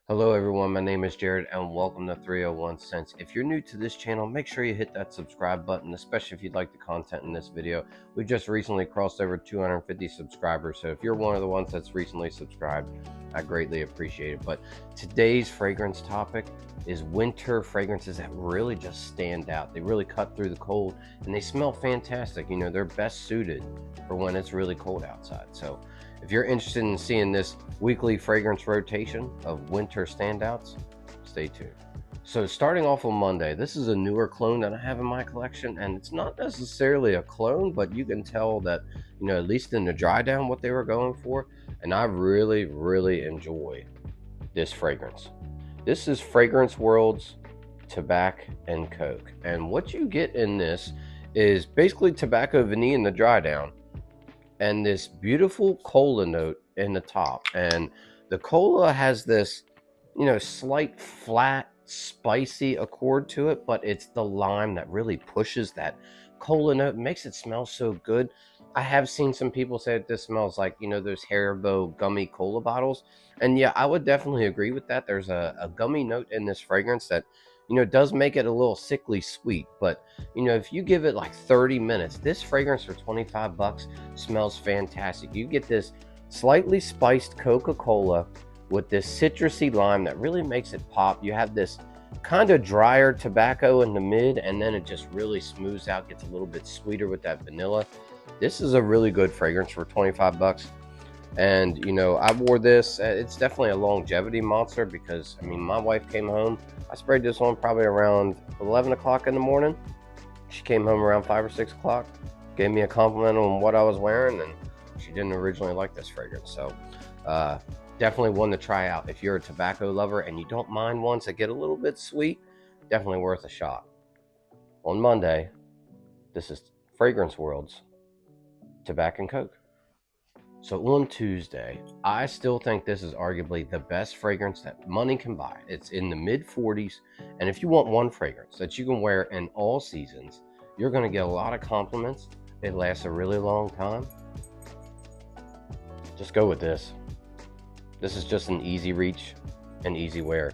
Hello everyone, my name is Jared and welcome to 301 Cents. If you're new to this channel, make sure you hit that subscribe button, especially if you'd like the content in this video. We just recently crossed over 250 subscribers, so if you're one of the ones that's recently subscribed, I greatly appreciate it. But today's fragrance topic is winter fragrances that really just stand out. They really cut through the cold and they smell fantastic. You know, they're best suited for when it's really cold outside. So if you're interested in seeing this weekly fragrance rotation of winter standouts, stay tuned. So starting off on Monday, this is a newer clone that I have in my collection, and it's not necessarily a clone, but you can tell that, you know, at least in the dry down what they were going for, and I really enjoy this fragrance. This is Fragrance World's Tobacco and Coke, and what you get in this is basically tobacco vanilla in the dry down, and this beautiful cola note in the top. And the cola has this, you know, slight flat spicy accord to it, but it's the lime that really pushes that cola note, makes it smell so good. I have seen some people say that this smells like, you know, those Haribo gummy cola bottles, and yeah, I would definitely agree with that. There's a gummy note in this fragrance that, you know, does make it a little sickly sweet, but you know, if you give it like 30 minutes, this fragrance for 25 bucks smells fantastic. You get this slightly spiced Coca-Cola with this citrusy lime that really makes it pop. You have this kind of drier tobacco in the mid, and then it just really smooths out, gets a little bit sweeter with that vanilla. This is a really good fragrance for 25 bucks. And you know, I wore this, it's definitely a longevity monster, because I mean, my wife came home, I sprayed this on probably around 11 o'clock in the morning. She came home around 5 or 6 o'clock, gave me a compliment on what I was wearing, and she didn't originally like this fragrance. So definitely one to try out. If you're a tobacco lover and you don't mind ones that get a little bit sweet, definitely worth a shot. On Monday, this is Fragrance World's Tobacco and Coke. So on Tuesday, I still think this is arguably the best fragrance that money can buy. It's in the mid 40s, and if you want one fragrance that you can wear in all seasons, you're going to get a lot of compliments. It lasts a really long time. Just go with this. This is just an easy reach and easy wear.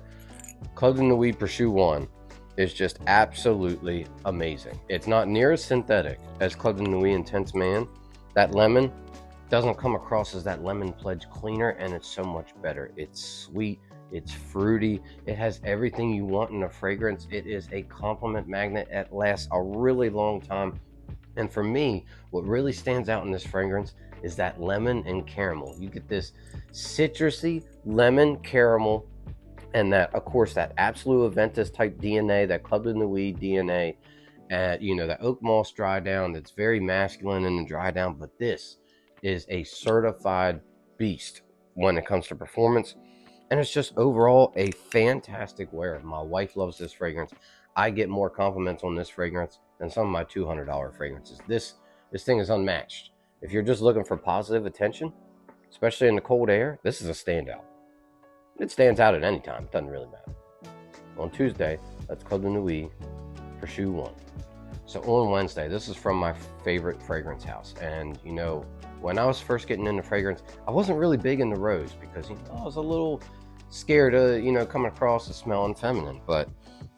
Club de Nuit Pursuit 1 is just absolutely amazing. It's not near as synthetic as Club de Nuit Intense Man. That lemon doesn't come across as that lemon pledge cleaner, and it's so much better. It's sweet, it's fruity, it has everything you want in a fragrance. It is a compliment magnet. It lasts a really long time. And for me, what really stands out in this fragrance is that lemon and caramel. You get this citrusy lemon caramel, and that, of course, that Absolute Aventus type DNA, that Club de Nuit DNA, you know, that oak moss dry down that's very masculine in the dry down. But this is a certified beast when it comes to performance, and it's just overall a fantastic wear. My wife loves this fragrance. I get more compliments on this fragrance than some of my $200 fragrances. This thing is unmatched. If you're just looking for positive attention, especially in the cold air, this is a standout. It stands out at any time. It doesn't really matter. On Tuesday, that's Club de Nuit Pursuit 1. So on Wednesday, this is from my favorite fragrance house, and you know, when I was first getting into fragrance, I wasn't really big into rose, because, you know, I was a little scared of, you know, coming across as smelling feminine. But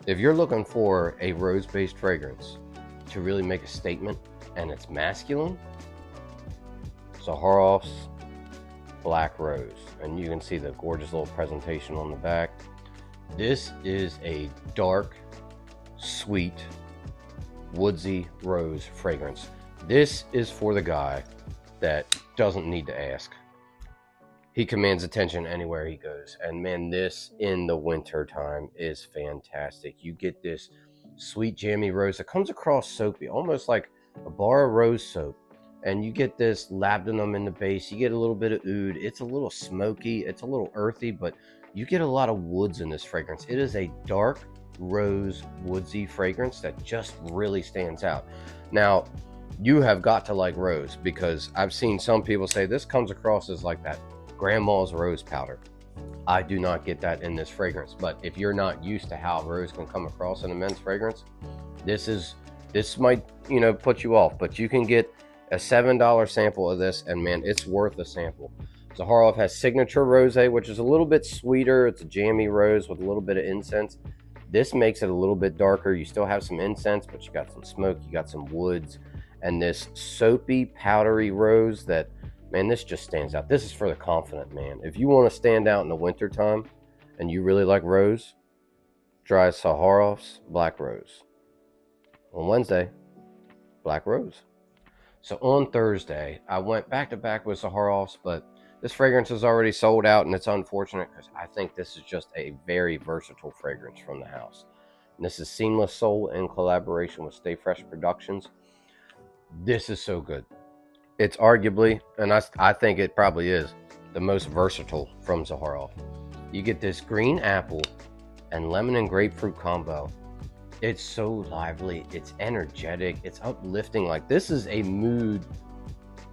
if you're looking for a rose-based fragrance to really make a statement and it's masculine, Zaharoff's Black Rose. And you can see the gorgeous little presentation on the back. This is a dark, sweet, woodsy rose fragrance. This is for the guy that doesn't need to ask. He commands attention anywhere he goes. And man, this in the winter time is fantastic. You get this sweet jammy rose that comes across soapy, almost like a bar of rose soap. And you get this labdanum in the base. You get a little bit of oud. It's a little smoky. It's a little earthy, but you get a lot of woods in this fragrance. It is a dark rose woodsy fragrance that just really stands out. Now, you have got to like rose, because I've seen some people say this comes across as like that grandma's rose powder. I do not get that in this fragrance, but if you're not used to how rose can come across in a men's fragrance, this might, you know, put you off. But you can get a $7 sample of this, and man, it's worth a sample. Zaharoff has Signature Rosé, which is a little bit sweeter. It's a jammy rose with a little bit of incense. This makes it a little bit darker. You still have some incense, but you got some smoke, you got some woods, and this soapy, powdery rose that, man, this just stands out. This is for the confident man. If you want to stand out in the wintertime and you really like rose, try Zaharoff's Black Rose. On Wednesday, Black Rose. So on Thursday, I went back to back with Zaharoff's, but this fragrance is already sold out, and it's unfortunate because I think this is just a very versatile fragrance from the house. And this is Seamless Soul in collaboration with Stay Fresh Productions. This is so good. It's arguably, and I think it probably is, the most versatile from Zaharoff. You get this green apple and lemon and grapefruit combo. It's so lively, it's energetic, it's uplifting. Like, this is a mood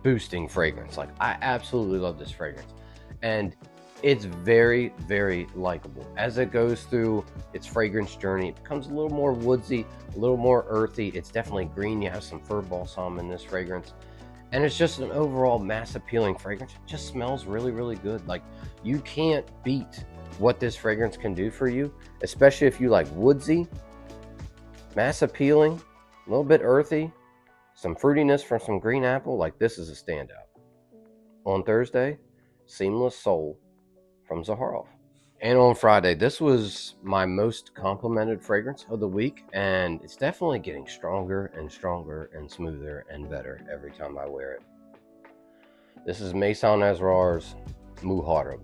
boosting fragrance. Like, I absolutely love this fragrance, and it's very, very likable. As it goes through its fragrance journey, it becomes a little more woodsy, a little more earthy. It's definitely green. You have some fir balsam in this fragrance, and it's just an overall mass appealing fragrance. It just smells really, really good. Like, you can't beat what this fragrance can do for you, especially if you like woodsy, mass appealing, a little bit earthy, some fruitiness from some green apple. Like, this is a standout. On Thursday, Seamless Soul from Zaharoff. And on Friday, this was my most complimented fragrance of the week, and it's definitely getting stronger and stronger and smoother and better every time I wear it. This is Maison Azrar's Muharrem.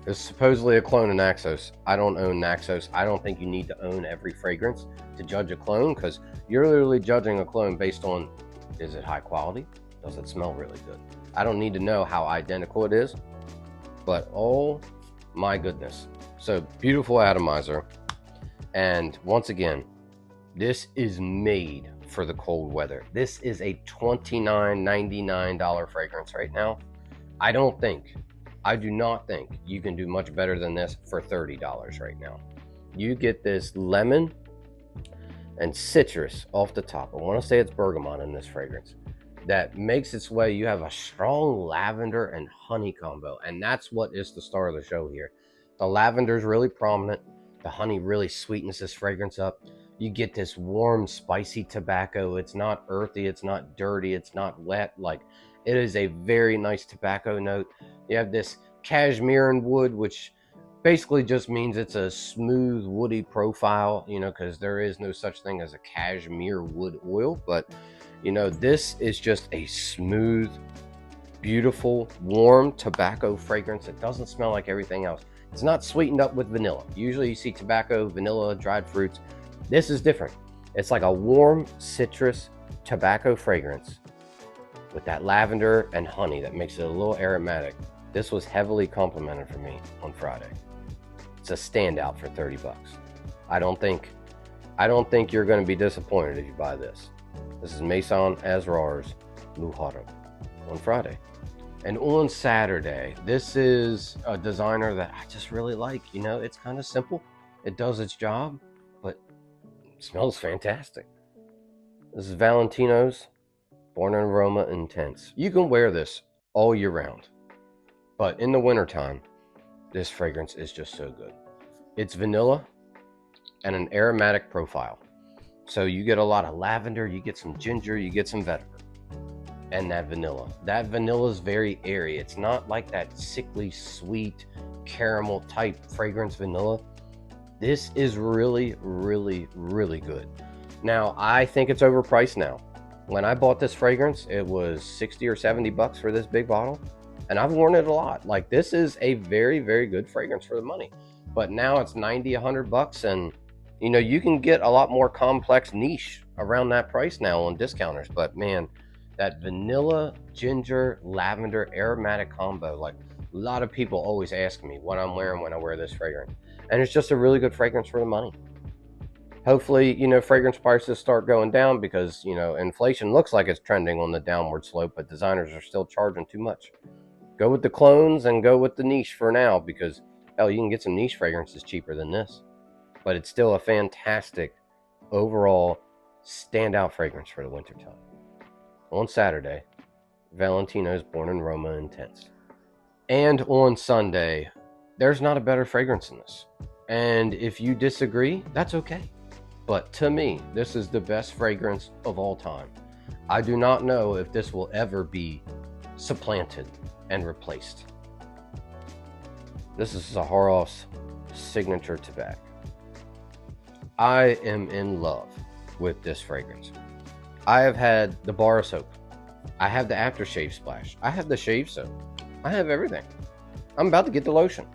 It's supposedly a clone of Naxos. I don't own Naxos. I don't think you need to own every fragrance to judge a clone, because you're literally judging a clone based on, is it high quality? Does it smell really good? I don't need to know how identical it is, but oh my goodness. So, beautiful atomizer. And once again, this is made for the cold weather. This is a $29.99 fragrance right now. I do not think you can do much better than this for $30 right now. You get this lemon and citrus off the top. I want to say it's bergamot in this fragrance that makes its way. You have a strong lavender and honey combo, and that's what is the star of the show here. The lavender is really prominent. The honey really sweetens this fragrance up. You get this warm, spicy tobacco. It's not earthy, it's not dirty, it's not wet. Like, it is a very nice tobacco note. You have this cashmere wood, which basically just means it's a smooth, woody profile, because there is no such thing as a cashmere wood oil. But, this is just a smooth, beautiful, warm tobacco fragrance. It doesn't smell like everything else. It's not sweetened up with vanilla. Usually you see tobacco, vanilla, dried fruits. This is different. It's like a warm citrus tobacco fragrance with that lavender and honey that makes it a little aromatic. This was heavily complimented for me on Friday. It's a standout for 30 bucks. I don't think you're going to be disappointed if you buy this. This is Maison Azrar's Muharrem on Friday. And on Saturday, this is a designer that I just really like. It's kind of simple. It does its job, but it smells fantastic. This is Valentino's Born in Aroma Intense. You can wear this all year round, but in the wintertime, this fragrance is just so good. It's vanilla and an aromatic profile. So you get a lot of lavender, you get some ginger, you get some vetiver, and that vanilla. That vanilla is very airy. It's not like that sickly sweet caramel type fragrance vanilla. This is really, really, really good. Now, I think it's overpriced now. When I bought this fragrance, it was 60 or 70 bucks for this big bottle, and I've worn it a lot. Like, this is a very, very good fragrance for the money. But now it's 90, 100 bucks, and you can get a lot more complex niche around that price now on discounters. But man, that vanilla, ginger, lavender, aromatic combo, like, a lot of people always ask me what I'm wearing when I wear this fragrance. And it's just a really good fragrance for the money. Hopefully, fragrance prices start going down because, inflation looks like it's trending on the downward slope, but designers are still charging too much. Go with the clones and go with the niche for now, because, hell, you can get some niche fragrances cheaper than this. But it's still a fantastic overall standout fragrance for the wintertime. On Saturday, Valentino's Born in Aroma Intense. And on Sunday, there's not a better fragrance than this. And if you disagree, that's okay. But to me, this is the best fragrance of all time. I do not know if this will ever be supplanted and replaced. This is Zaharoff's signature tobacco. I am in love with this fragrance. I have had the bar soap. I have the aftershave splash. I have the shave soap. I have everything. I'm about to get the lotion.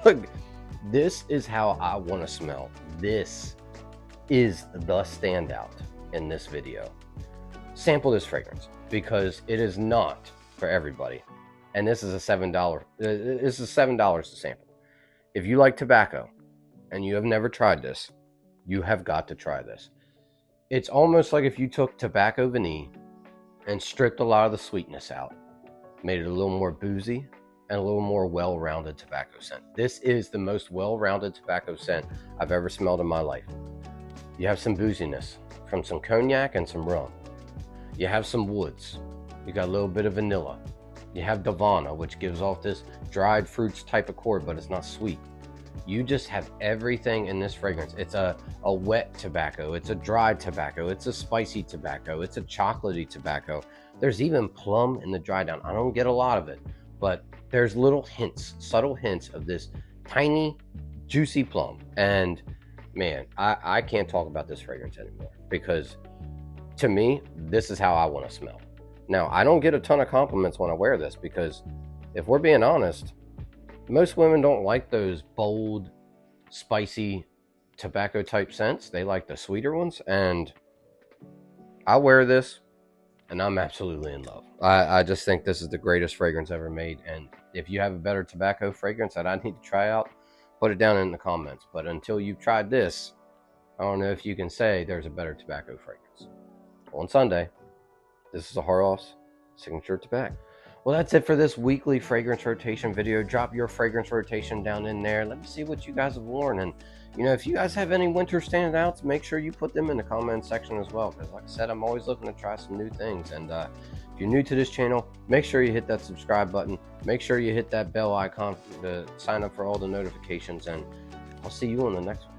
Look, this is how I want to smell. This is the standout in this video. Sample this fragrance because it is not for everybody. And this is a $7. This is $7 to sample. If you like tobacco and you have never tried this, you have got to try this. It's almost like if you took tobacco vanille and stripped a lot of the sweetness out, made it a little more boozy and a little more well-rounded tobacco scent. This is the most well-rounded tobacco scent I've ever smelled in my life. You have some booziness from some cognac and some rum. You have some woods. You got a little bit of vanilla. You have Davana, which gives off this dried fruits type accord, but it's not sweet. You just have everything in this fragrance. It's a wet tobacco. It's a dried tobacco. It's a spicy tobacco. It's a chocolatey tobacco. There's even plum in the dry down. I don't get a lot of it, but there's little hints, subtle hints of this tiny, juicy plum. And man, I can't talk about this fragrance anymore because to me, this is how I want to smell. Now, I don't get a ton of compliments when I wear this because if we're being honest, most women don't like those bold, spicy tobacco type scents. They like the sweeter ones. And I wear this and I'm absolutely in love. I just think this is the greatest fragrance ever made. And if you have a better tobacco fragrance that I need to try out, put it down in the comments. But until you've tried this, I don't know if you can say there's a better tobacco fragrance. On Sunday, this is Zaharoff's signature tobacco. Well, that's it for this weekly fragrance rotation video. Drop your fragrance rotation down in there. Let me see what you guys have worn. And, you know, if you guys have any winter standouts, make sure you put them in the comment section as well. Because like I said, I'm always looking to try some new things. And if you're new to this channel, make sure you hit that subscribe button. Make sure you hit that bell icon to sign up for all the notifications. And I'll see you on the next one.